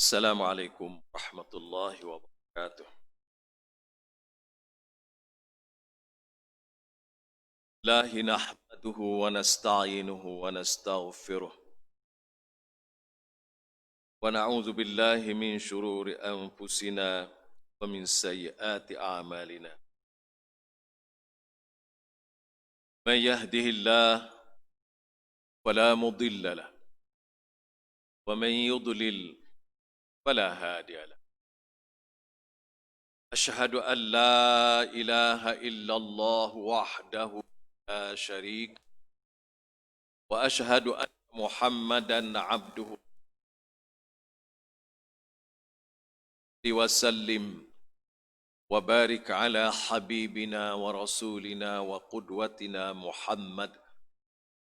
Assalamualaikum warahmatullahi wabarakatuh. Allahi nahmaduhu wa nasta'inuhu wa nastaghfiruh. Wa na'udzu billahi min shururi anfusina wa min sayyiati a'malina. Man yahdihillahu fala mudilla lahu wa man yudlil fala hadiya lahu. Ashhadu an la ilaha illallah wahdahu la syarika wa ashhadu anna Muhammadan abduhu وسلم وبارك على حبيبنا ورسولنا وقدوتنا محمد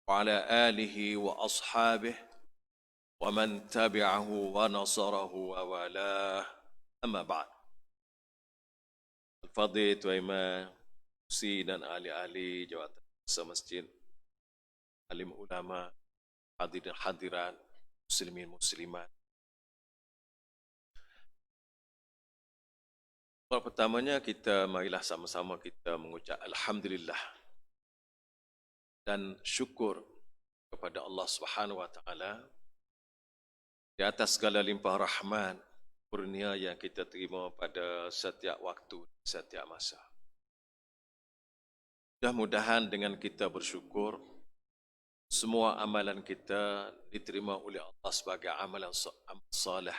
وعلى آله وأصحابه ومن تبعه ونصره ووالاه أما بعد. Al-Fadhil Tuan Imam Musi dan ahli-ahli jawatan masjid, alim ulama, hadirin hadirat, muslimin muslimat. Pertamanya marilah sama-sama kita mengucap Alhamdulillah dan syukur kepada Allah Subhanahu Wa Taala di atas segala limpah rahmat kurnia yang kita terima pada setiap waktu, setiap masa. Mudah-mudahan dengan kita bersyukur, semua amalan kita diterima oleh Allah sebagai amalan salih.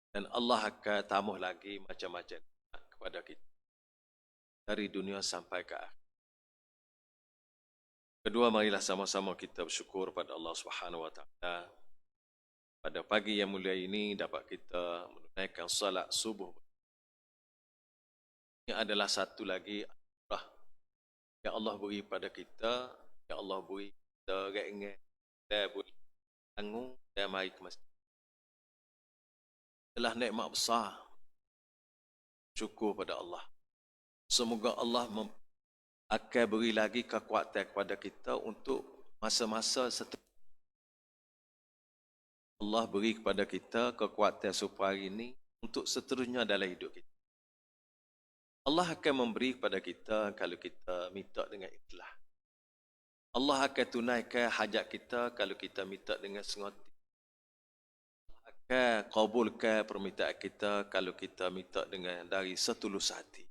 Dan Allah akan tambah lagi macam-macam kepada kita dari dunia sampai ke akhir. Kedua, marilah sama-sama kita bersyukur pada Allah Subhanahu Wa Taala. Pada pagi yang mulia ini dapat kita menunaikan salat subuh. Ini adalah satu lagi anugerah yang Allah beri pada kita, yang Allah beri kita ingat dan boleh tanggung dan mari ke masjid. Adalah nikmat besar. Syukur pada Allah. Semoga Allah akan beri lagi kekuatan kepada kita untuk masa-masa seterusnya. Allah beri kepada kita kekuatan supaya hari ini untuk seterusnya dalam hidup kita. Allah akan memberi kepada kita kalau kita minta dengan ikhlas. Allah akan tunaikan hajat kita kalau kita minta dengan sengaja. Kabulkan permintaan kita kalau kita minta dengan dari setulus hati.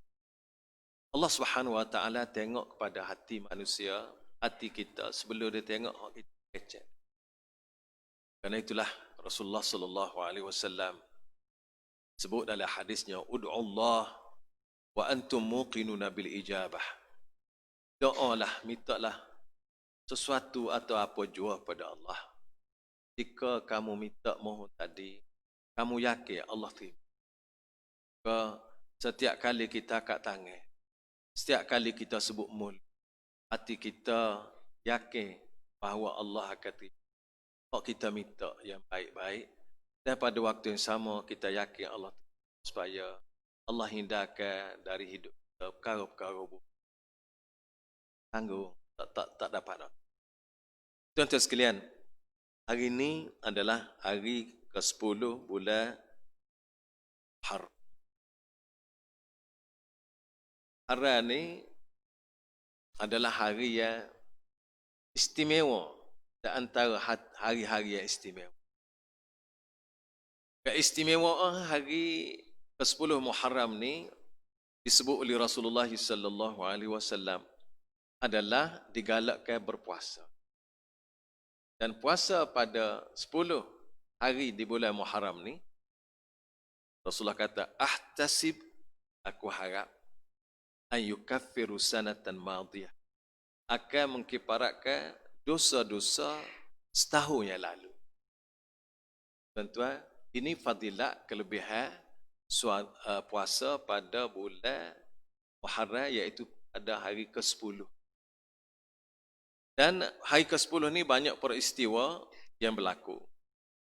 Allah Subhanahu Wa Taala tengok kepada hati manusia, hati kita sebelum dia tengok kita kecek. Karena itulah Rasulullah sallallahu alaihi wasallam sebut dalam hadisnya, ud'u Allah wa antum muqinuna bil ijabah. Doalah, mintalah sesuatu atau apa jua pada Allah. Jika kamu minta mohon tadi, kamu yakin Allah terima. Setiap kali kita angkat tangan, setiap kali kita sebut mulut, hati kita yakin bahawa Allah akan terima. Kalau kita minta yang baik-baik, dan pada waktu yang sama kita yakin Allah terima, supaya Allah hindarkan dari hidup kita perkara-perkara buruk. Tanggung, tak dapat. Tuan-tuan sekalian, hari ini adalah hari ke-10 bulan Muharram. Hari ini adalah hari yang istimewa di antara hari-hari yang istimewa. Keistimewaan hari ke-10 Muharram ni disebut oleh Rasulullah sallallahu alaihi wasallam adalah digalakkan berpuasa. Dan puasa pada 10 hari di bulan Muharram ni, Rasulullah kata, ahtasib, aku harap, an yukaffiru sanatan madiyah, akan mengkifaratkan dosa-dosa setahun yang lalu. Tuan-tuan, ini fadilat kelebihan puasa pada bulan Muharram, iaitu pada hari ke-10. Dan hari ke-10 ni banyak peristiwa yang berlaku.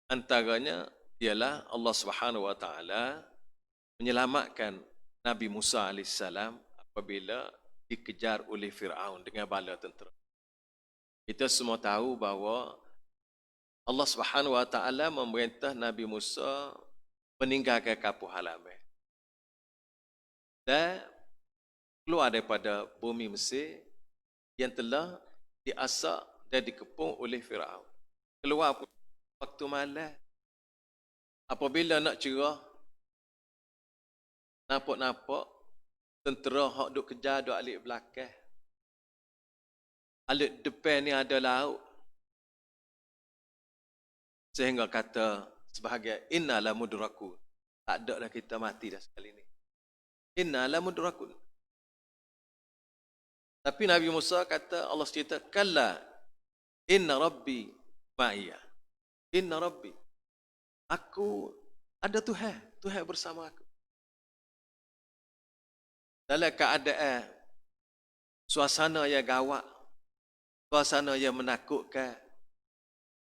Antaranya ialah Allah Subhanahu Wa Taala menyelamatkan Nabi Musa AS apabila dikejar oleh Fir'aun dengan bala tentera. Kita semua tahu bahawa Allah Subhanahu Wa Taala memerintah Nabi Musa meninggalkan kampung halaman dan keluar daripada bumi Mesir yang telah diasak dan dikepung oleh Firaun. Keluar waktu malam. Apabila nak cerah, nampak tentera hak duk kejar duk alik belakang. Alik depan ni ada laut. Sehingga kata sebahagian, inna la mudrakun. Tak ada dah kita mati dah sekali ni. Inna la mudrakun. Tapi Nabi Musa kata, Allah cerita, kalla inna rabbi ma'iyya. Inna rabbi. Aku ada Tuhan bersama aku. Dalam keadaan suasana yang gawat, suasana yang menakutkan,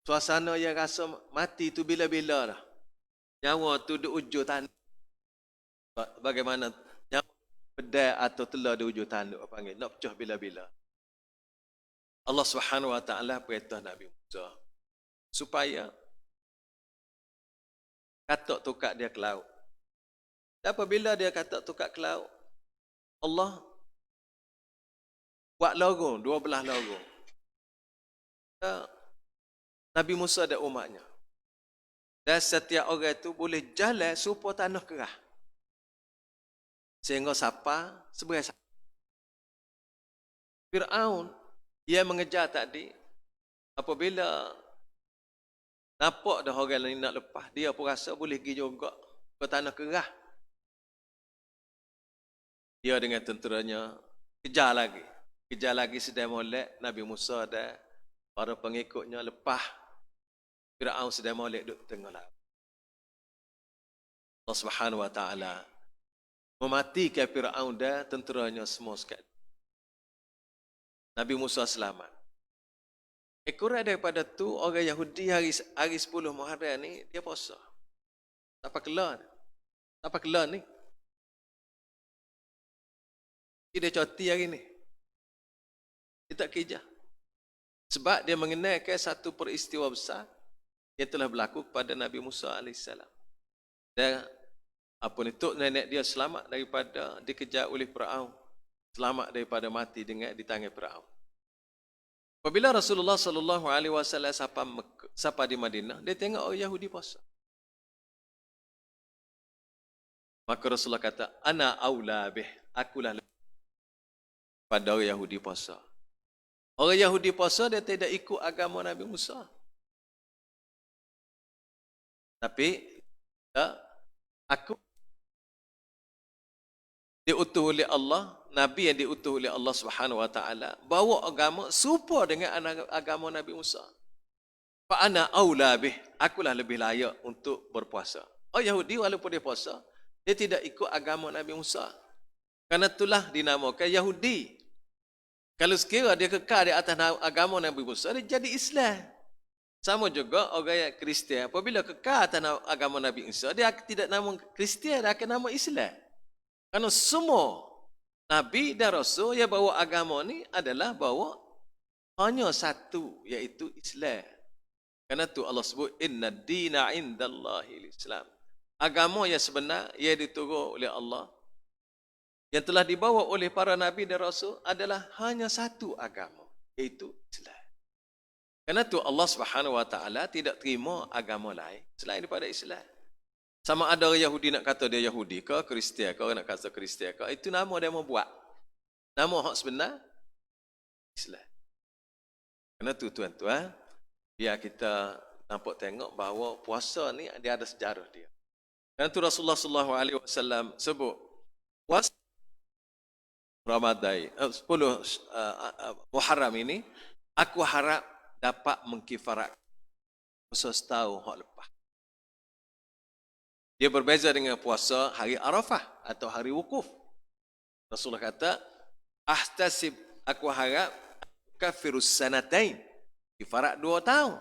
suasana yang rasa mati tu bila-bila dah. Nyawa tu di ujung tanduk. Bagaimana nyawa pedai atau telah di ujung tanduk, panggil, nak pecah bila-bila. Allah Subhanahu Wa Taala perintah Nabi Musa supaya katak tukar dia ke laut. Dan apabila dia katak tukar ke laut, Allah buat lorong, 12 lorong. Nabi Musa dan umatnya. Dan setiap orang itu boleh jalan supaya tanah kerah. Sehingga siapa seberai. Firaun yang mengejar tadi, apabila nampak dah orang lain nak lepas, dia pun rasa boleh pergi juga ke tanah kerah. Dia dengan tenteranya kejar lagi sedang molek Nabi Musa dan para pengikutnya lepas Firaun sedang molek duduk tengah laut. Allah Subhanahu Wa Taala mematikan Firaun dan tenteranya semua sekali. Nabi Musa selamat. Kurang daripada tu orang Yahudi hari 10 Muharram ni dia puasa. Tak apa kelar ni. Dia cuti hari ni. Dia tak kerja. Sebab dia mengenalkan satu peristiwa besar yang telah berlaku kepada Nabi Musa AS. Dan apa ni, tok nenek dia selamat daripada dikejar oleh Firaun. Selamat daripada mati dengan di tangan Firaun. Apabila Rasulullah SAW sapa di Madinah, dia tengok orang Yahudi puasa. Maka Rasulullah kata, ana aula bih, akulah pada orang Yahudi puasa. Orang Yahudi puasa dia tidak ikut agama Nabi Musa. Tapi aku diutus oleh Allah, Nabi yang diutus oleh Allah Subhanahu Wa Taala bawa agama serupa dengan agama Nabi Musa. Fa ana aula bih, akulah lebih layak untuk berpuasa. Orang Yahudi walaupun dia puasa, dia tidak ikut agama Nabi Musa. Karena itulah dinamakan Yahudi. Kalau sekiranya dia kekal di atas agama Nabi Musa, dia jadi Islam. Sama juga orang yang Kristian. Apabila kekal atas agama Nabi Isa, dia tidak nama Kristian, dia akan nama Islam. Karena semua Nabi dan Rasul yang bawa agama ni adalah bawa hanya satu, iaitu Islam. Karena itu Allah sebut, inna dina indallahi Islam. Agama yang sebenar, yang diturun oleh Allah, yang telah dibawa oleh para Nabi dan Rasul adalah hanya satu agama, iaitu Islam. Karena itu Allah Subhanahu Wa Taala tidak terima agama lain selain daripada Islam. Sama ada orang Yahudi nak kata dia Yahudi ke, Kristian ke, orang nak kata Kristian ke, itu nama dia mau buat. Nama hak sebenar, Islam. Karena itu tuan-tuan, biar kita nampak tengok bahawa puasa ni dia ada sejarah dia. Karena itu Rasulullah SAW sebut, puasa Ramadan 10 Muharram ini aku harap dapat mengkifarat puasa setahun hak lepas. Dia berbeza dengan puasa hari Arafah atau hari wukuf. Rasulullah kata, ahtasib, aku harap kafirus sanatain, kifarat 2 tahun.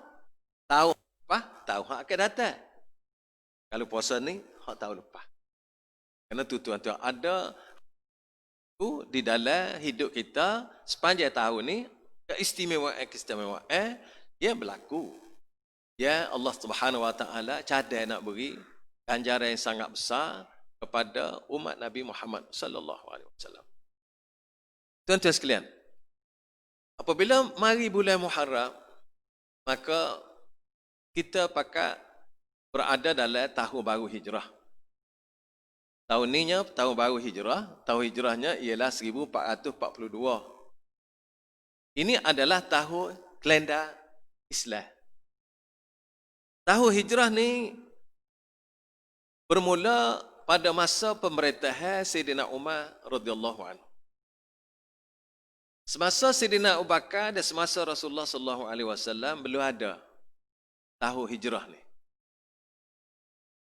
Tahun apa? Tahun hak akan datang. Kalau puasa ni hak tahun lepas. Karena tu tuan-tuan, ada di dalam hidup kita sepanjang tahun ni keistimewaan yang berlaku. ya Allah Subhanahu Wa Taala cadai nak beri ganjaran yang sangat besar kepada umat Nabi Muhammad sallallahu alaihi wasallam. Tuan-tuan sekalian, apabila mari bulan Muharram, maka kita pakat berada dalam tahun baru hijrah. Tahun ni tahun baru hijrah, tahun hijrahnya ialah 1442. Ini adalah tahun kalender Islam. Tahun hijrah ni bermula pada masa pemerintahan Sayyidina Umar radhiyallahu anhu. Semasa Sayyidina Abu Bakar dan semasa Rasulullah sallallahu alaihi wasallam belum ada tahun hijrah ni.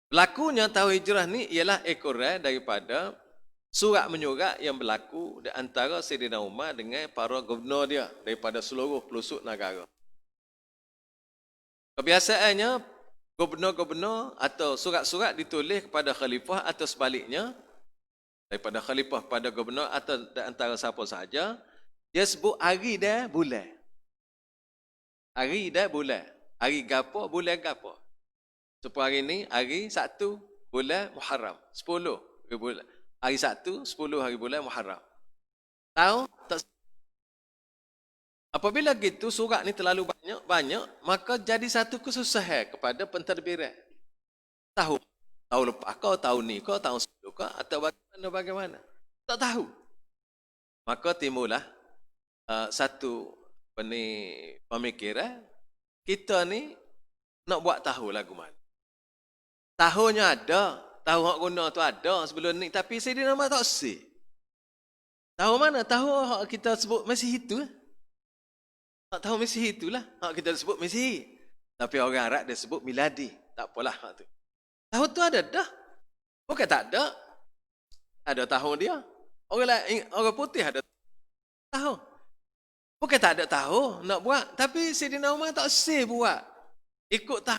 Berlakunya tahun hijrah ni ialah ekoran daripada surat menyurat yang berlaku di antara Sayyidina Umar dengan para gubernur dia daripada seluruh pelosok negara. Kebiasaannya gubernur-gubernur atau surat-surat ditulis kepada khalifah atau sebaliknya daripada khalifah kepada gubernur atau di antara siapa sahaja. Dia sebut hari dan bulan. Hari dan bulan. Hari gapo, bulan gapo. Seperti hari ni, hari 1 bulan Muharram. 10 hari bulan. Hari 1, 10 hari bulan Muharram. Tahu? Tak. Apabila gitu surat ni terlalu banyak, maka jadi satu kesusahan kepada pentadbiran. Tahu? Tahun lepas kau, tahun ni kau, tahun sebelum kau, atau bagaimana? Tak tahu. Maka timbullah satu pemikiran, kita ni nak buat tahu lagu mana. Tahunnya ada, tahu hak guna tu ada sebelum ni, tapi Sayyidina Umar tak si. Tahu mana? Tahu hak kita sebut Mesihi itu. Tak tahu Mesihi itulah, hak kita sebut Mesihi. Tapi orang Arab dia sebut Miladi. Tak apalah hak tu. Tahu tu ada dah. Bukan tak ada. Ada tahun dia. Orang putih ada tahu. Bukan tak ada tahu nak buat, tapi Sayyidina Umar tak sih buat. Ikut tahu.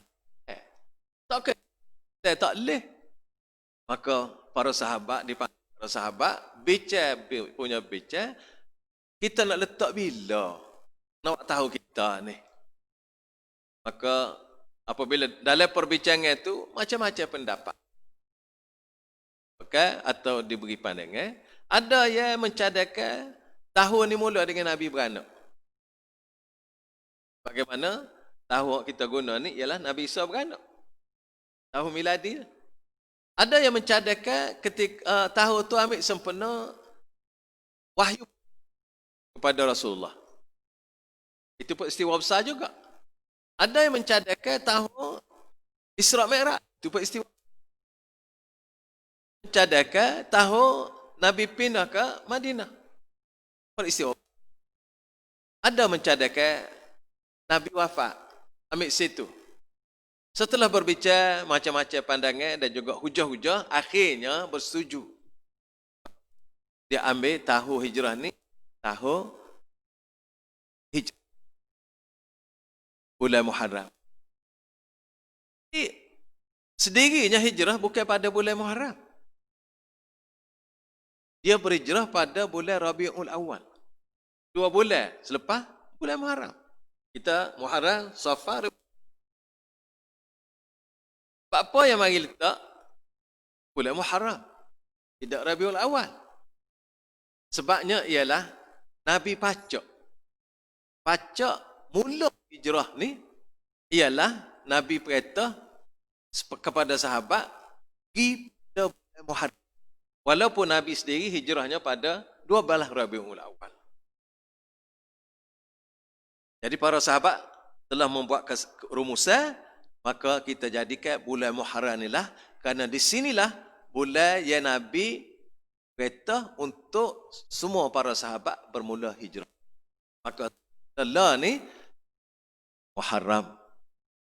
Tak kena, tak boleh. Maka para sahabat punya bicar, kita nak letak bila nak tahu kita ni. Maka apabila dalam perbincangan itu macam-macam pendapat. Okay? Atau diberi pandangan, ada yang mencadangkan tahun ni mula dengan Nabi beranak. Bagaimana tahun kita guna ni ialah Nabi Isa beranak. Tahun miladi. Ada yang mencadangkan ketika tahun tu ambil sempena wahyu kepada Rasulullah. Itu peristiwa besar juga. Ada yang mencadangkan tahun Isra Mi'raj. Itu peristiwa. Mencadangkan tahun Nabi pindah ke Madinah. Peristiwa. Ada mencadangkan Nabi wafat. Ambil situ. Setelah berbicara macam-macam pandangan dan juga hujah-hujah, akhirnya bersetuju. Dia ambil tahun hijrah ni, tahun hijrah. Bulan Muharram. Sendirinya hijrah bukan pada bulan Muharram. Dia berhijrah pada bulan Rabiul Awal. 2 bulan selepas bulan Muharram. Kita Muharram, Safar. Apa yang mari letak? Bulan Muharram. Tidak Rabiul Awal. Sebabnya ialah Nabi pacak. Pacak mula hijrah ni ialah Nabi perintah kepada sahabat pergi pada bulan Muharram. Walaupun Nabi sendiri hijrahnya pada 12 Rabiul Awal. Jadi para sahabat telah membuat rumusan, maka kita jadikan bulan Muharram inilah, kerana di sinilah bulan yang Nabi perintah untuk semua para sahabat bermula hijrah. Maka telah ni Muharram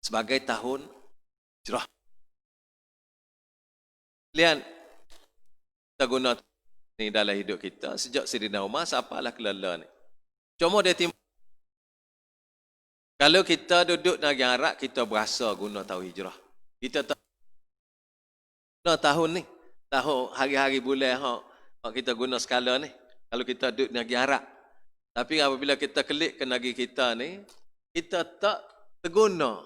sebagai tahun hijrah. Lihat, kita guna ni dalam hidup kita sejak Sayyidina Umar sampailah kelala ni. Cuma dia timbul. Kalau kita duduk negara Arab, kita berasa guna tahun hijrah. Kita tak guna tahun ni. Tahun hari-hari bulan hak kita guna skala ni. Kalau kita duduk negara Arab. Tapi apabila kita klik ke negeri kita ni, kita tak terguna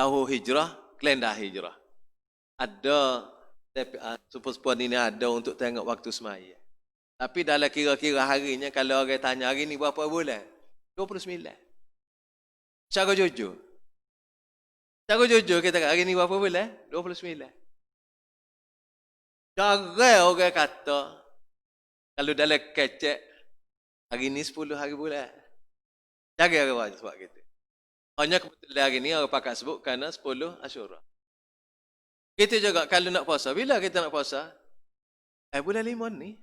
tahu hijrah, kalender hijrah. Ada sepuan ini ada untuk tengok waktu semaya. Tapi dalam kira-kira harinya, kalau orang tanya hari ni berapa bulan? 29. Secara jujur. Secara jujur kita kata hari ni berapa bulan? 29. Cara orang kata, kalau dalam kecek, hari ni 10 hari bulan. Cara orang sebab kita. Hanya kebetulan hari ni orang pakai sebut kerana 10 Asyura. Kita juga kalau nak puasa, bila kita nak puasa? Bulan 5 ni.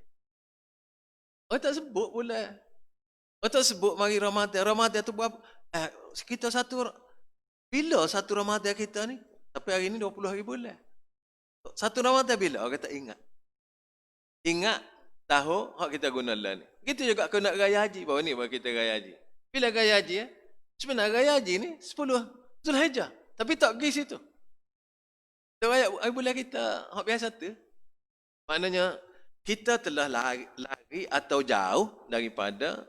Orang tak sebut bulan. Orang tak sebut mari Ramadan. Ramadan tu berapa? Kita bila satu Ramadan kita ni? Tapi hari ni 20 hari bulan. Satu Ramadan bila? Orang tak ingat. Ingat tahu hak kita guna lah ni. Kita juga kena raya haji. Baru ni baru kita raya haji. Bila raya haji? Sebenarnya raya haji ni 10 Zulhijjah. Tapi tak pergi situ. Raya bulan kita hak biasa tu. Maknanya kita telah lari atau jauh daripada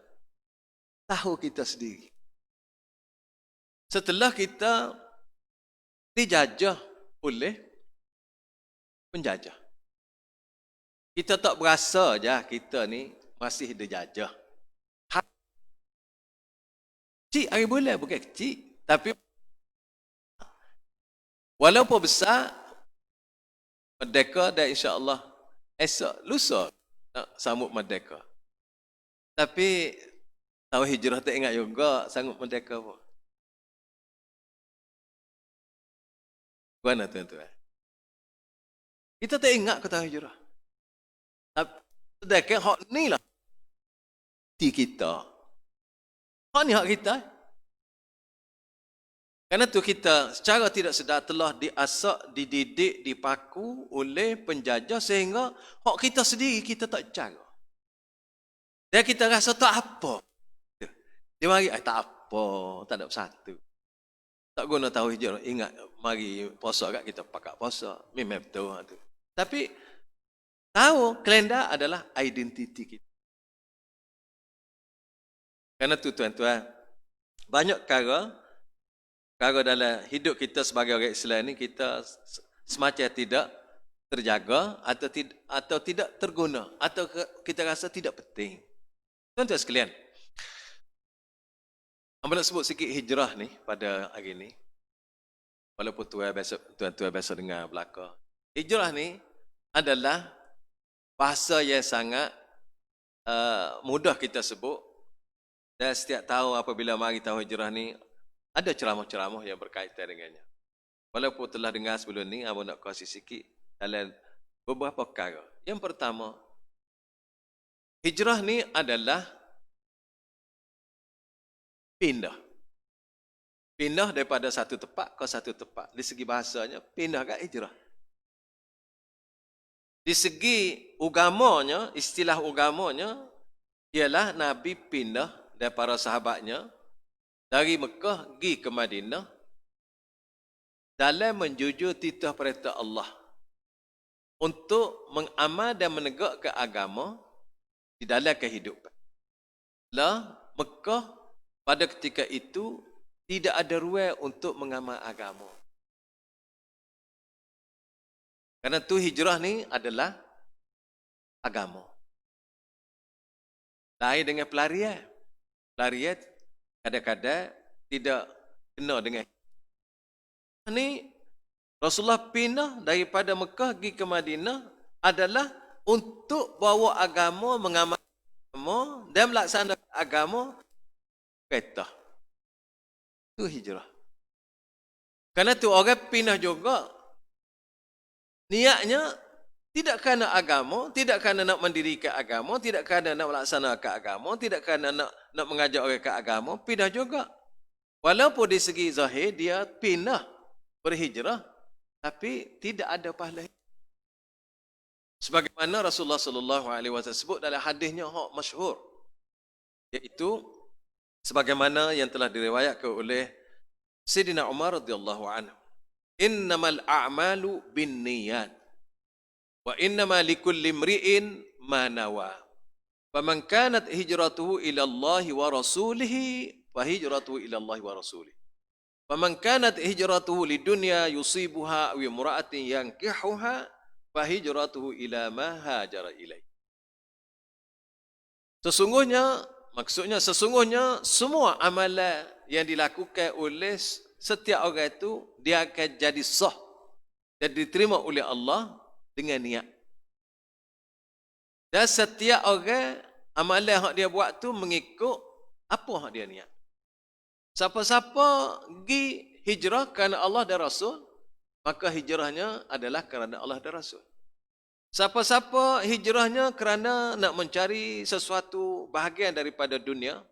tahu kita sendiri. Setelah kita dijajah oleh penjajah. Kita tak berasa je kita ni masih dijajah. Kecil hari bulan bukan kecil. Tapi walaupun besar, merdeka dan insya-Allah esok, lusa nak sambut merdeka. Tapi tahu hijrah tak ingat juga sambut merdeka pun. Mana tuan-tuan? Kita tak ingat kata hijrah. Sedangkan hak ni lah di kita. Hak ni hak kita. Karena tu kita secara tidak sedar telah diasak, dididik, dipaku oleh penjajah sehingga hak kita sendiri kita tak cara. Dan kita rasa tak apa. Dia mari, tak apa, tak ada satu. Tak guna tahu hijrah, ingat mari puasa kat kita pakai puasa. Memang betul tu. Tapi tahu kalender adalah identiti kita. Karena tu tuan-tuan, banyak perkara dalam hidup kita sebagai orang Islam ni kita semacam tidak terjaga atau tidak terguna atau kita rasa tidak penting. Tuan-tuan sekalian, ambil nak sebut sikit hijrah ni pada hari ni. Walaupun tuan-tuan biasa dengar belaka. Hijrah ni adalah bahasa yang sangat mudah kita sebut. Dan setiap tahun apabila mari tahun hijrah ni, ada ceramah-ceramah yang berkaitan dengannya. Walaupun telah dengar sebelum ni, abang nak kasih sikit dalam beberapa perkara. Yang pertama, hijrah ni adalah pindah. Pindah daripada satu tempat ke satu tempat. Di segi bahasanya, pindah kat hijrah. Di segi agamanya, istilah agamanya, ialah Nabi pindah dan para sahabatnya dari Mekah pergi ke Madinah dalam menjujur titah perintah Allah untuk mengamal dan menegakkan agama di dalam kehidupan. Lah Mekah pada ketika itu tidak ada ruang untuk mengamal agama. Karena tu hijrah ni adalah agama. Lain dengan pelarian. Pelarian kadang-kadang tidak kena dengan ini. Rasulullah pindah daripada Mekah pergi ke Madinah adalah untuk bawa agama, mengamalkan agama dan melaksanakan agama perintah. Itu hijrah. Karena tu orang pindah juga niatnya tidak kerana agama, tidak kerana nak mendirikan agama, tidak kerana nak melaksanakan agama, tidak kerana nak mengajak orang ke agama, pindah juga. Walaupun di segi zahir dia pindah berhijrah, tapi tidak ada pahala. Sebagaimana Rasulullah SAW sebut dalam hadisnya hak masyhur, iaitu sebagaimana yang telah diriwayatkan oleh Sayyidina Umar radhiyallahu anhu. Innamal a'malu binniyat wa innama likulli imri'in ma nawa. Faman kanat hijratuhu ila Allah wa rasulih fa hijratuhu ila Allah wa rasulih. Faman kanat hijratuhu lidunya yusibuha aw imra'atin yankihuha fa hijratuhu ila ma hajara ilaih. Maksudnya sesungguhnya semua amalan yang dilakukan oleh setiap orang itu dia akan jadi sah dan diterima oleh Allah dengan niat. Dan setiap orang amalan yang dia buat tu mengikut apa yang dia niat. Siapa-siapa pergi hijrah kerana Allah dan Rasul, maka hijrahnya adalah kerana Allah dan Rasul. Siapa-siapa hijrahnya kerana nak mencari sesuatu bahagian daripada dunia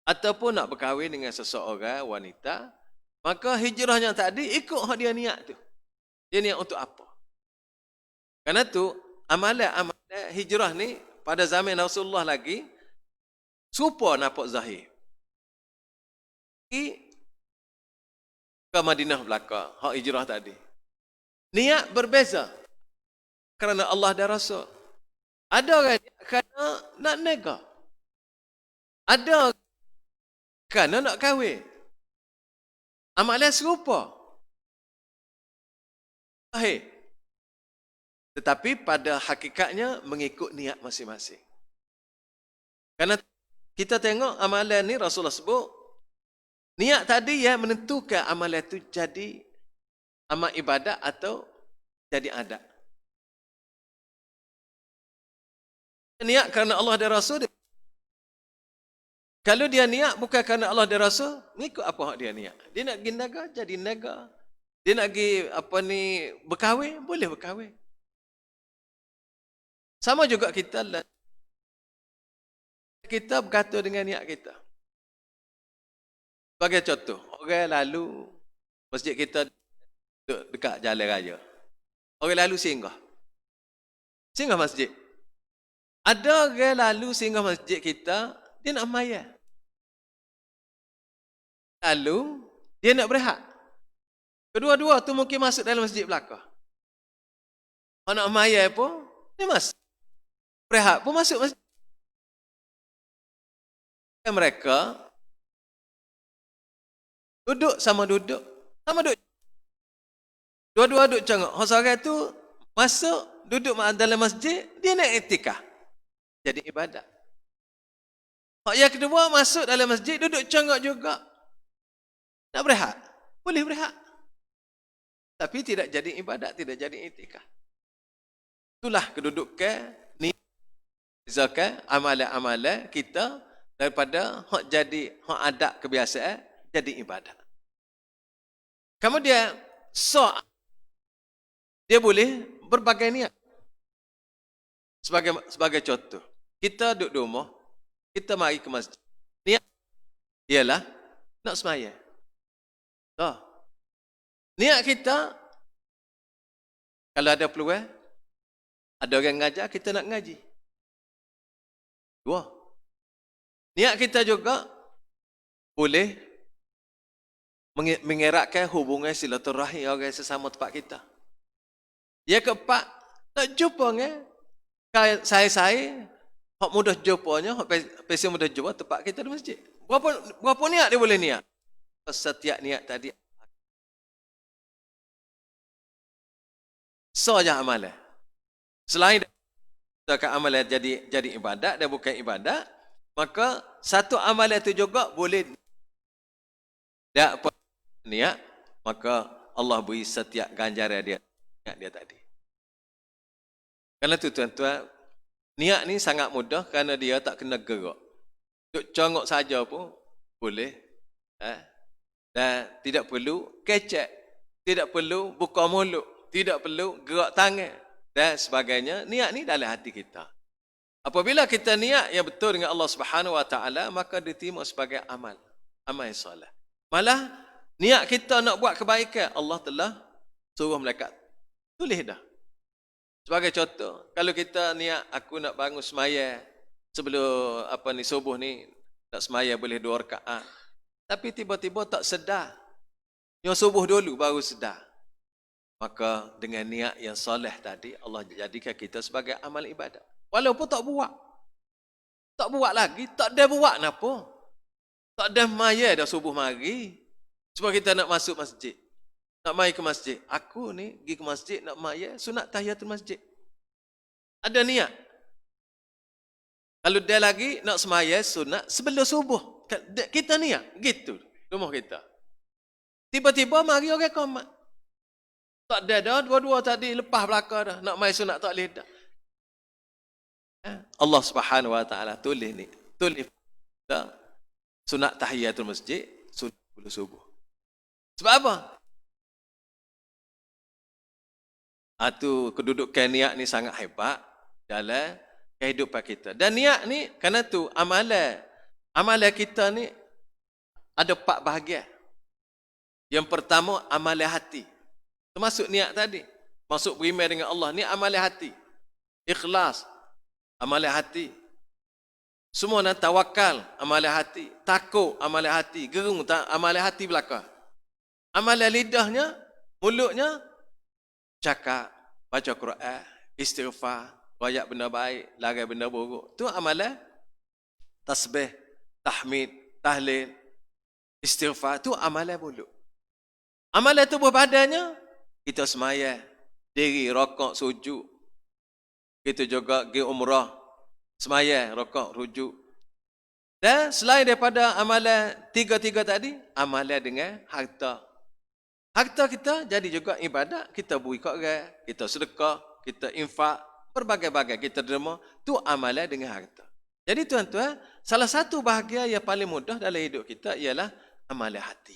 ataupun nak berkahwin dengan seseorang wanita, maka hijrahnya tadi ikut hak dia niat tu. Dia niat untuk apa? Karena tu amalan hijrah ni pada zaman Rasulullah lagi serupa nampak zahir. Ke Madinah belakang hak hijrah tadi. Niat berbeza. Kerana Allah dan Rasul. Ada orang kerana nak nega. Ada kerana nak kahwin. Amalan serupa. Tetapi pada hakikatnya mengikut niat masing-masing. Kerana kita tengok amalan ni Rasulullah sebut, niat tadi yang menentukan amalan itu jadi amal ibadat atau jadi adat. Niat kerana Allah dan Rasul. Kalau dia niat bukan kerana Allah dan Rasul, mengikut apa hak dia niat. Dia nak pergi naga, jadi naga. Dia nak pergi berkahwin, boleh berkahwin. Sama juga kita berkata dengan niat kita. Sebagai contoh, orang lalu masjid kita dekat jalan raya. Orang lalu singgah masjid. Ada orang lalu singgah masjid kita, dia nak mayat. Lalu, dia nak berehat. Kedua-dua tu mungkin masuk dalam masjid belakang. Kalau nak mayat pun, dia masuk. Berehat pun masuk masjid. Mereka duduk. Dua-dua duduk cengok. Orang tu masuk, duduk dalam masjid, dia nak iktikaf. Jadi ibadat. Hak yang kedua masuk dalam masjid, duduk cengok juga. Nak berehat? Boleh berehat. Tapi tidak jadi ibadat, tidak jadi iktikaf. Itulah kedudukan ni zakat amalan-amalan kita daripada hak adat kebiasaan jadi ibadat. Kemudian dia boleh berbagai niat. Sebagai contoh, kita duduk di rumah, kita mari ke masjid. Niat ialah nak sembahyang. Niat kita, kalau ada peluang, ada orang ngajar, kita nak ngaji. Dua. Niat kita juga boleh mengeratkan hubungan silaturahim orang sesama tempat kita. Yang keempat, nak jumpa dengan saya hak mudah jumpanya, hak pesen mudah jumpa tempat kita di masjid. Berapa niat dia boleh niat? Setiap niat tadi sahaja amalan. Selain amalan jadi ibadat dan bukan ibadat, maka satu amalan itu juga boleh dapat niat, maka Allah beri setiap ganjaran dia tadi. Kerana itu tuan-tuan, niat ni sangat mudah kerana dia tak kena gerak. Duk congok saja pun boleh. Dan tidak perlu kecek, tidak perlu buka mulut, tidak perlu gerak tangan dan sebagainya. Niat ni dalam hati kita. Apabila kita niat yang betul dengan Allah Subhanahu Wa Taala, maka diterima sebagai amal yang soleh. Malah niat kita nak buat kebaikan, Allah telah suruh malaikat tulis dah. Sebagai contoh, kalau kita niat aku nak bangun semaya sebelum subuh ni nak semaya boleh 2 rakaat. Tapi tiba-tiba tak sedar. Yang subuh dulu baru sedar. Maka dengan niat yang soleh tadi, Allah jadikan kita sebagai amal ibadat. Walaupun tak buat. Tak buat lagi, tak ada buat apa. Tak ada maya dah subuh mari. Cuma kita nak masuk masjid. Nak mai ke masjid. Aku ni pergi ke masjid nak mai sunat tahiyatul masjid. Ada niat. Kalau dia lagi nak semaya sunat sebelum subuh. Kita niat. Gitu. Rumah kita. Tiba-tiba mari orang komat. Tak ada dah. Dua-dua tadi lepas belakang dah. Nak mai sunat tak boleh dah. Allah Subhanahu Wa Taala tulis ni. Tulis sunat tahiyatul masjid. Sunat sebelum subuh. Sebab apa? Itu kedudukan niat ni sangat hebat dalam kehidupan kita. Dan niat ni, kerana tu amalan kita ni ada 4 bahagian. Yang pertama, amalan hati. Termasuk niat tadi. Masuk beriman dengan Allah. Ni amalan hati. Ikhlas, amalan hati. Semua nak tawakal, amalan hati. Takut, amalan hati. Gerung, amalan hati belakang. Amalan lidahnya, mulutnya, cakap, baca Quran, istighfar, royak benda baik, larai benda buruk. Itu amalan tasbih, tahmid, tahlil, istighfar. Itu amalan mulut. Amalan tubuh badannya, kita semaya, diri, rokok, sujud. Kita juga pergi umrah, semaya, rokok, rujuk. Dan selain daripada amalan 3 tadi, amalan dengan harta. Harta kita jadi juga ibadat. Kita beri kat orang, kita sedekah, kita infak, berbagai-bagai kita derma. Itu amalan dengan harta. Jadi tuan-tuan, salah satu bahagian yang paling mudah dalam hidup kita ialah amalan hati.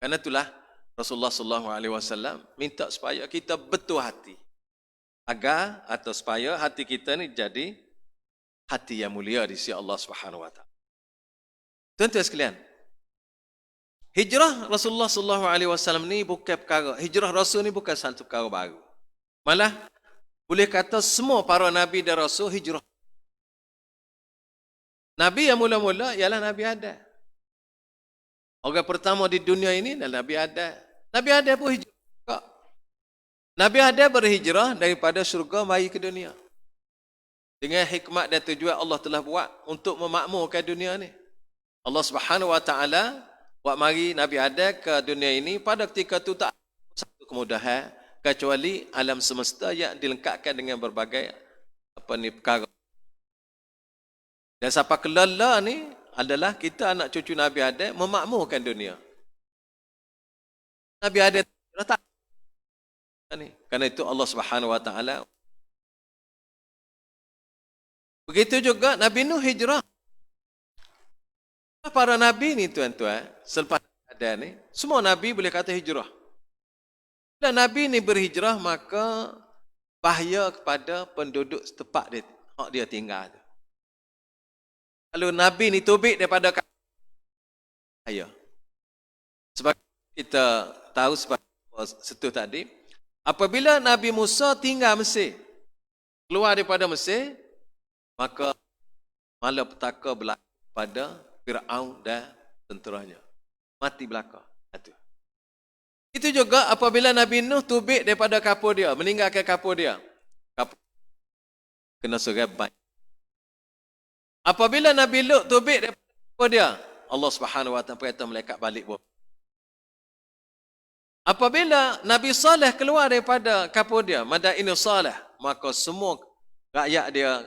Karena itulah Rasulullah SAW minta supaya kita betul hati. Agar atau supaya hati kita ni jadi hati yang mulia di sisi Allah Subhanahu Wa Taala. Tuan-tuan sekalian, hijrah Rasulullah SAW ni bukan perkara. Hijrah Rasul ni bukan satu perkara baru. Malah boleh kata semua para Nabi dan Rasul hijrah. Nabi yang mula-mula ialah Nabi Adam. Orang pertama di dunia ini adalah Nabi Adam. Nabi Adam pun hijrah. Nabi Adam berhijrah daripada syurga mari ke dunia. Dengan hikmat dan tujuan Allah telah buat untuk memakmurkan dunia ni. Allah Subhanahu Wa Taala buat mari Nabi Adam ke dunia ini pada ketika itu tak satu kemudahan kecuali alam semesta yang dilengkapkan dengan berbagai perkara. Dan siapa kelala ni adalah kita anak cucu Nabi Adam memakmurkan dunia. Nabi Adam tak ni. Karena itu Allah Subhanahu Wa Taala. Begitu juga Nabi Nuh hijrah. Para Nabi ni tuan-tuan, selepas ada ni, semua Nabi boleh kata hijrah. Dan Nabi ni berhijrah, maka bahaya kepada penduduk setempat dia, hak dia tinggal. Kalau Nabi ni tubik daripada bahaya. Sebab kita tahu sebab setuh tadi, apabila Nabi Musa tinggal Mesir, keluar daripada Mesir, maka malapetaka berlaku pada Fir'aun dan tenteranya. Mati belaka. Itu juga apabila Nabi Nuh tubik daripada kapal dia, meninggalkan kapal dia. Kapal kena serabat. Apabila Nabi Lut tubik daripada kapal dia, Allah Subhanahu Wa Taala perintah malaikat balik buat. Apabila Nabi Saleh keluar daripada kapal dia, Madainus Saleh, maka semua rakyat dia,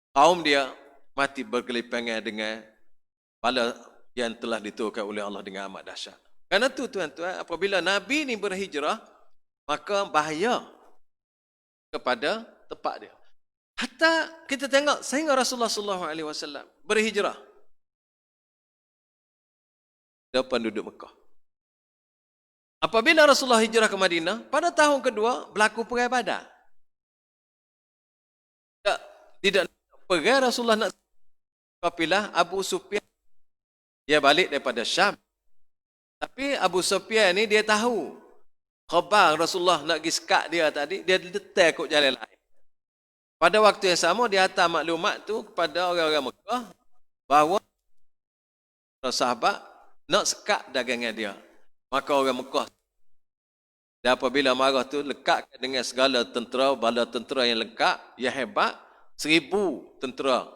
kaum dia mati bergelipangan dengan bala yang telah diturunkan oleh Allah dengan amat dahsyat. Karena itu tuan-tuan, apabila Nabi ni berhijrah, maka bahaya kepada tempat dia. Hatta kita tengok sehingga Rasulullah SAW berhijrah ke penduduk Mekah. Apabila Rasulullah hijrah ke Madinah, pada tahun kedua berlaku perang Badar. Tidak perang Rasulullah nak kapilah Abu Sufyan. Dia balik daripada Syam. Tapi Abu Sufyan ni dia tahu khabar Rasulullah nak pergi sekat dia tadi, dia letak ikut jalan lain. Pada waktu yang sama dia hantar maklumat tu kepada orang-orang Mekah bahawa sahabat nak sekat dagangan dia. Maka orang Mekah, dan apabila marah tu lekatkan dengan segala tentera, bala tentera yang lengkap, yang hebat, 1000 tentera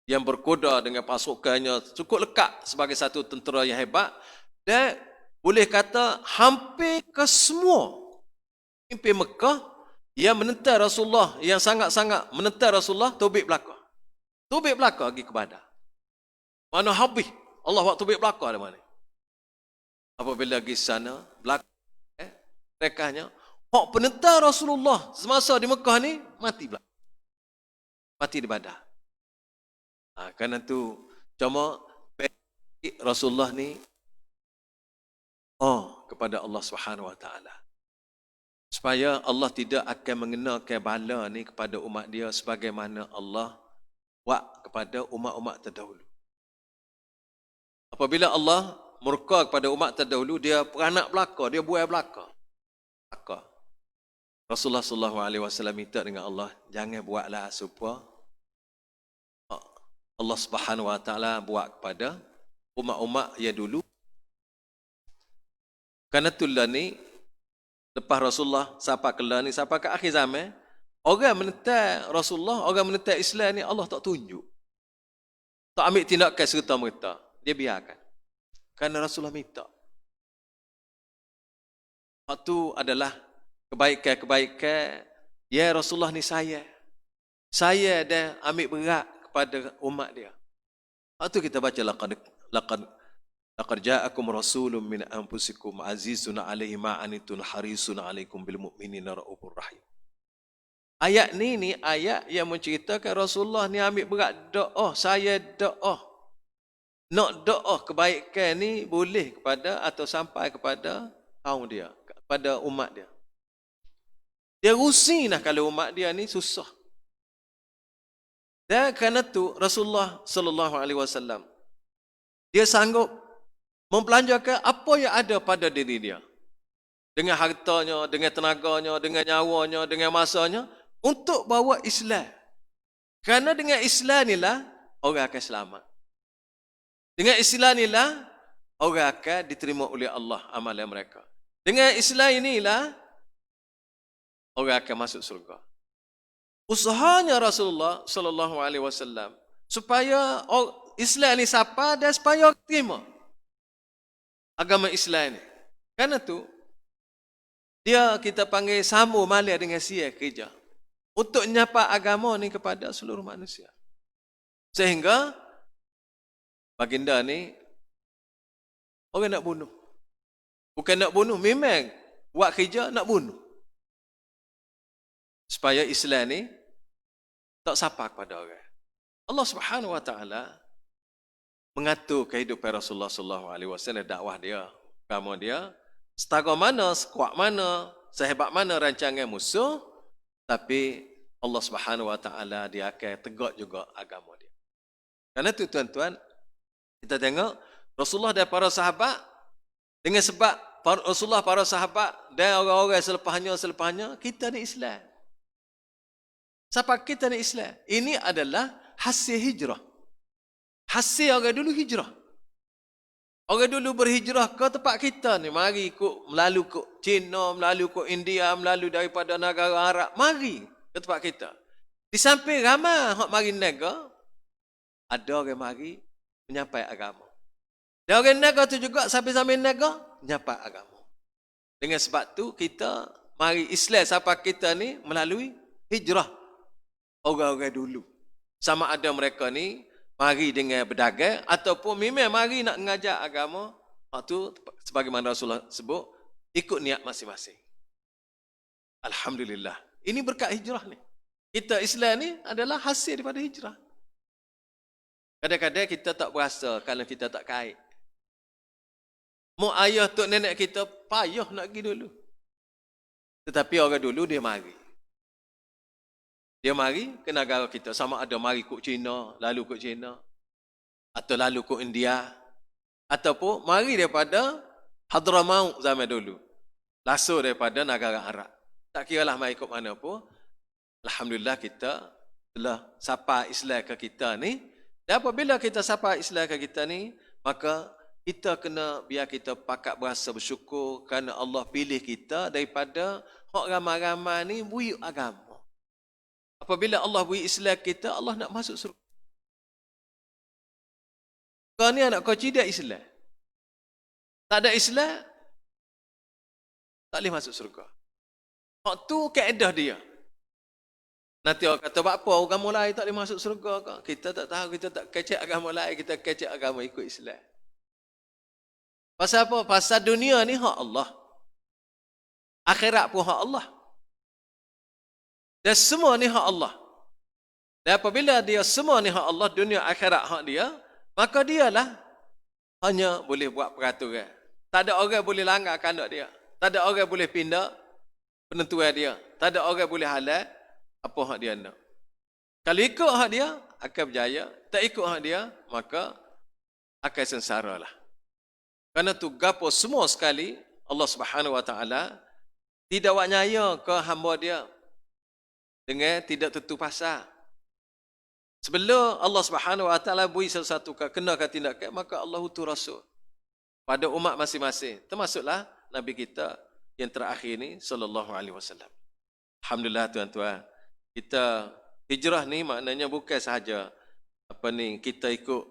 yang berkuda dengan pasukannya cukup lekat sebagai satu tentera yang hebat. Dan boleh kata hampir ke semua pemimpin Mekah yang menentang Rasulullah, yang sangat-sangat menentang Rasulullah, tobik belakang. Tobik belakang pergi ke Badar. Mana habis Allah buat tobik belakang ada mana? Apabila pergi sana, belakang rekahnya, hak penentang Rasulullah semasa di Mekah ni mati belakang. Mati di Badar. Kerana tu cuma Rasulullah ni kepada Allah Subhanahu Wa Taala. Supaya Allah tidak akan mengenakan bala ni kepada umat dia sebagaimana Allah buat kepada umat-umat terdahulu. Apabila Allah murka kepada umat terdahulu, dia peranak belaka, dia buai belaka. Rasulullah sallallahu alaihi wasallam minta dengan Allah, jangan buatlah supaya Allah Subhanahu Wa Taala buat kepada umat-umat yang dulu. Kerana itulah ni, lepas Rasulullah sampai ke ni, sampai ke akhir zaman, orang menentang Rasulullah, orang menentang Islam ni Allah tak tunjuk. Tak ambil tindakan serta-merta. Dia biarkan. Kerana Rasulullah minta. Waktu adalah kebaikan-kebaikan. Ya Rasulullah ni saya. Saya dah ambil berat kepada umat dia. Waktu kita baca laqad ja'akum rasulun min anfusikum azizun 'alaihi ma anitun harisun 'alaikum bil mu'minina raufur rahim. Ayat ni ayat yang menceritakan Rasulullah ni ambil berat doa, saya doa. Nak doa kebaikan ni boleh kepada atau sampai kepada kaum dia, kepada umat dia. Dia rusinlah kalau umat dia ni susah. Dan kerana tu Rasulullah sallallahu alaihi wasallam dia sanggup membelanjakan apa yang ada pada diri dia. Dengan hartanya, dengan tenaganya, dengan nyawanya, dengan masanya untuk bawa Islam. Kerana dengan Islam inilah orang akan selamat. Dengan Islam inilah orang akan diterima oleh Allah amalan mereka. Dengan Islam inilah orang akan masuk surga. Usahanya Rasulullah sallallahu alaihi wasallam supaya Islam ni siapa dan supaya terima agama Islam ni. Kerana tu dia kita panggil sama malia dengan sia kerja untuk nyapa agama ni kepada seluruh manusia. Sehingga baginda ni orang nak bunuh. Bukan nak bunuh, memang buat kerja nak bunuh. Supaya Islam ni tak sapa kepada orang. Allah Subhanahu Wa Taala mengatur kehidupan Rasulullah sallallahu alaihi wasallam, dakwah dia, agama dia, setara mana, sekuat mana, sehebat mana rancangan musuh, tapi Allah Subhanahu Wa Taala dia akan tegak juga agama dia. Karena itu tuan-tuan, kita tengok Rasulullah dan para sahabat dengan sebab Rasulullah, para sahabat dan orang-orang selepasnya kita ni Islam. Siapa kita ni Islam? Ini adalah hasil hijrah. Hasil orang dulu hijrah. Orang dulu berhijrah ke tempat kita ni. Mari melalui ke China, melalui ke India, melalui daripada negara Arab. Mari ke tempat kita. Di samping ramai yang mari negara, ada orang mari menyampai agama. Dan orang negara tu juga sampai-sampai negara menyampai agama. Dengan sebab tu kita mari Islam siapa kita ni melalui hijrah orang-orang dulu. Sama ada mereka ni mari dengan berdagang ataupun memang mari nak mengajar agama. Waktu sebagaimana Rasulullah sebut, ikut niat masing-masing. Alhamdulillah. Ini berkat hijrah ni. Kita Islam ni adalah hasil daripada hijrah. Kadang-kadang kita tak berasa kalau kita tak kait. Mak ayah tok nenek kita payah nak pergi dulu. Tetapi orang dulu dia mari. Dia mari ke negara kita. Sama ada mari ke China, lalu ke China. Atau lalu ke India. Ataupun mari daripada Hadramaut zaman dulu. Langsung daripada negara Arab. Tak kira lah mari ke mana pun. Alhamdulillah kita telah sapa Islam ke kita ni. Dan apabila kita sapa Islam ke kita ni, maka kita kena biar kita pakat berasa bersyukur kerana Allah pilih kita daripada hak ramai-ramai ni buyuk agama. Apabila Allah beri Islam kita, Allah nak masuk surga. Kau ni anak kau tidak Islam. Tak ada Islam, tak boleh masuk surga. Hak tu kaedah dia. Nanti orang kata, apa agama lain tak boleh masuk surga ke? Kita tak tahu, kita tak kecek agama lain, kita kecek agama ikut Islam. Pasal apa? Pasal dunia ni hak Allah. Akhirat pun hak Allah. Dan semua ni hak Allah. Dan apabila dia semua ni hak Allah, dunia akhirat hak dia, maka dialah hanya boleh buat peraturan. Tak ada orang boleh langgar kandak dia. Tak ada orang boleh pindah penentuan dia. Tak ada orang boleh halal apa hak dia nak. Kalau ikut hak dia, akan berjaya. Tak ikut hak dia, maka akan sengsara lah. Kerana tu gapo semua sekali, Allah Subhanahu Wa Taala tidak buat nyaya ke hamba dia dengan tidak tentu pasal. Sebelum Allah Subhanahu Wa Taala beri sesuatu kenakan tindakan, maka Allah utus rasul pada umat masing-masing. Termasuklah Nabi kita yang terakhir ni sallallahu alaihi wasallam. Alhamdulillah tuan-tuan. Kita hijrah ni maknanya bukan sahaja kita ikut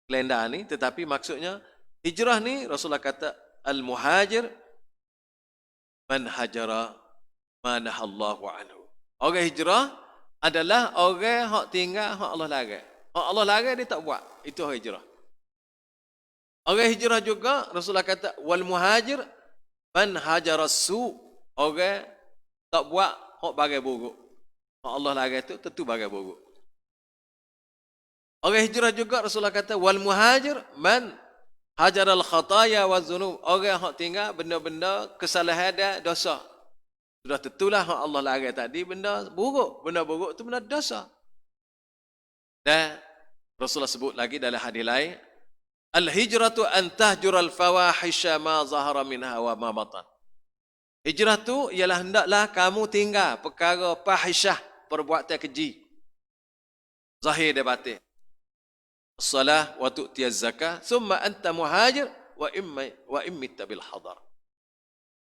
kalender ni, tetapi maksudnya hijrah ni Rasulullah kata al-muhajir man hajara ma nahallahu anhu. Orang hijrah adalah orang hak tinggal hak Allah larang. Hak Allah larang dia tak buat. Itu orang hijrah. Orang hijrah juga Rasulullah kata wal muhajir man hajara su. Orang tak buat hak bagai buruk. Hak Allah larang itu tentu bagai buruk. Orang hijrah juga Rasulullah kata wal muhajir man hajaral khataya wa dzunub. Orang hak tinggal benda-benda kesalahan dan dosa. Sudah tentulah hak Allah larang tadi benda buruk. Benda buruk itu benda dosa. Dan Rasulullah sebut lagi dalam hadis lain, al-hijratu an tahjural fawahisha ma zahara minha wa ma batan. Hijrah tu ialah hendaklah kamu tinggal perkara fahisyah, perbuatan keji. Zahir dan batin. As-salah wa tu'tiyaz zakah, summa anta muhajir wa immitta bil hadar.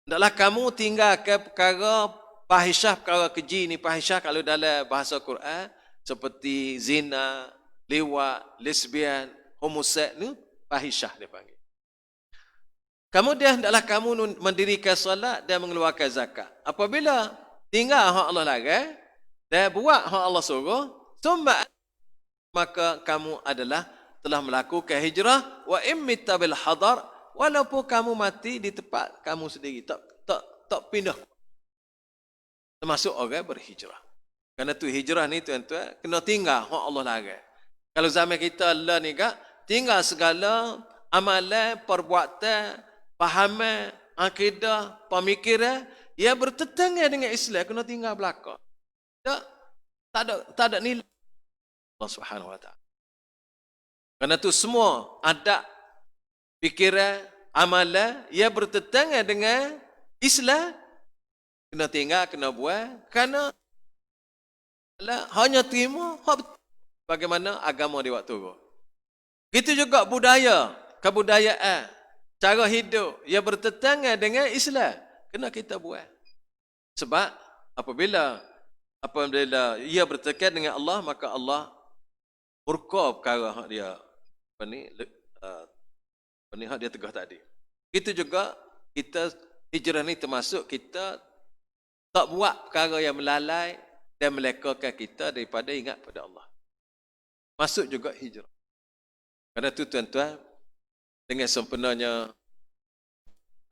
Hendaklah kamu tinggalkan perkara fahisyah, perkara keji ni. Fahisyah kalau dalam bahasa Quran seperti zina, liwat, lesbian, homoseks ni fahisyah dia panggil. Kemudian hendaklah kamu mendirikan solat dan mengeluarkan zakat. Apabila tinggal hak Allah larang dan buat hak Allah suruh, maka kamu adalah telah melakukan hijrah wa immitta bil hadar. Walaupun kamu mati di tempat kamu sendiri, tak pindah. Termasuk orang berhijrah. Kerana tu hijrah ni tuan-tuan, kena tinggal hak Allah larang. Kalau zaman kita lah ni kak, tinggal segala amalan, perbuatan, fahaman, akidah, pemikiran yang bertentangan dengan Islam, kena tinggal belakang. Tak ada nilai Allah Subhanahu Wa Taala. Kerana tu semua adab, fikiran, amalan yang bertentangan dengan Islam kena tinggal, kena buat, kerana hanya terima bagaimana agama dia waktu tu. Begitu juga budaya, kebudayaan, cara hidup yang bertentangan dengan Islam kena kita buat. Sebab apabila ia bertekad dengan Allah, maka Allah murka perkara hak dia hak dia tegah tadi. Itu juga kita hijrah ni termasuk kita tak buat perkara yang melalai dan melekakan kita daripada ingat pada Allah. Masuk juga hijrah. Kerana itu tuan-tuan, dengan sempurnanya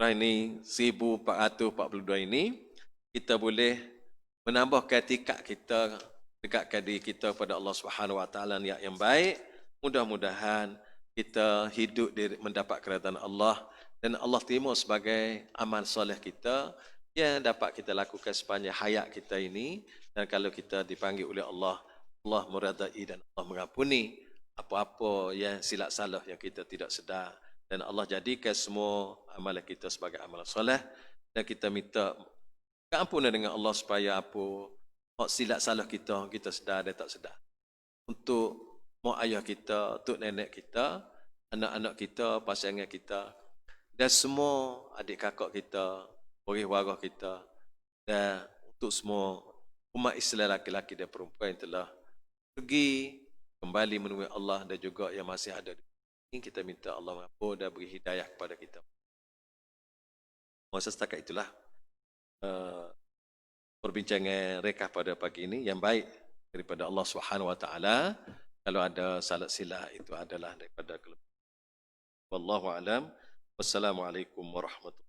ini 1442 ini, kita boleh menambahkan tingkat kita, dekatkan diri kita pada Allah Subhanahu Wa Taala yang baik. Mudah-mudahan kita hidup mendapat kerajaan Allah dan Allah terima sebagai amal soleh kita yang dapat kita lakukan sepanjang hayat kita ini. Dan kalau kita dipanggil oleh Allah, Allah meridai dan Allah mengampuni apa-apa yang silap salah yang kita tidak sedar. Dan Allah jadikan semua amalan kita sebagai amalan soleh. Dan kita minta keampunan dengan Allah supaya hak silap salah kita sedar dan tak sedar. Untuk mak ayah kita, untuk nenek kita, anak-anak kita, pasangan kita, dan semua adik kakak kita, waris-waris kita, dan untuk semua umat Islam laki-laki dan perempuan yang telah pergi kembali menemui Allah dan juga yang masih ada di sini, kita minta Allah mengampun dan beri hidayah kepada kita. Masa setakat itulah perbincangan rekah pada pagi ini yang baik daripada Allah Subhanahu Wa Taala. Kalau ada salah silap itu adalah daripada kelemahan. Wallahu alam. Wassalamualaikum warahmatullahi